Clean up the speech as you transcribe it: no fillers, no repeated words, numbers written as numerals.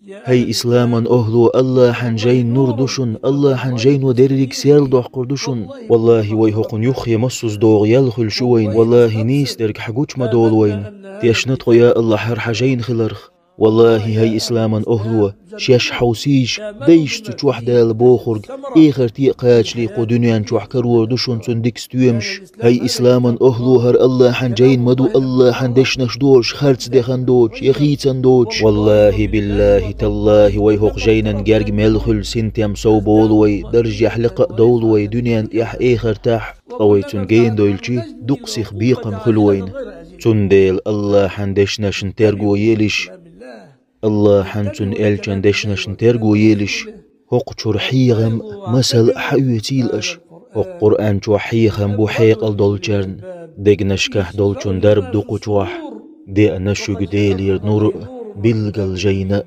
هي إسلاما أهلو الله حنجين نردشن الله حنجين ودرك سيال دوح قردشن والله ويهقن يخي مصص دوغ يلخل شوين والله نيس درك حقوش مدول وين تيشنطو يا الله حر حجين خلرخ والله هي إسلاما أهلو شيش حوسيش ديش تشوح دال بوخرج إخر تيقاتش لي قو دنيان تشوح كرور دشون تندك ستويمش هي إسلاما أهلو هر الله حنجين مدو الله حندش نشدوش خرц دخن دوش يخيتن دوش والله بالله تالله ويهق جينا جارج ملخل سنتيم صوبولوي درجح لقاء دولوي دنيان يح إخر تاح قوي تنجين دويلشي دقسخ بيقم خلوين تنديل الله حندش نشن ترجو يلش الله حنتن إلشان دشنشن ترجو يلش هق ترحيغم مثل حيوتيلش هق قرآن تحيغم بحيق الدولجرن دقنشكه دولچون درب دقو جوح دي أنشو قديلير نور بلغ الجينة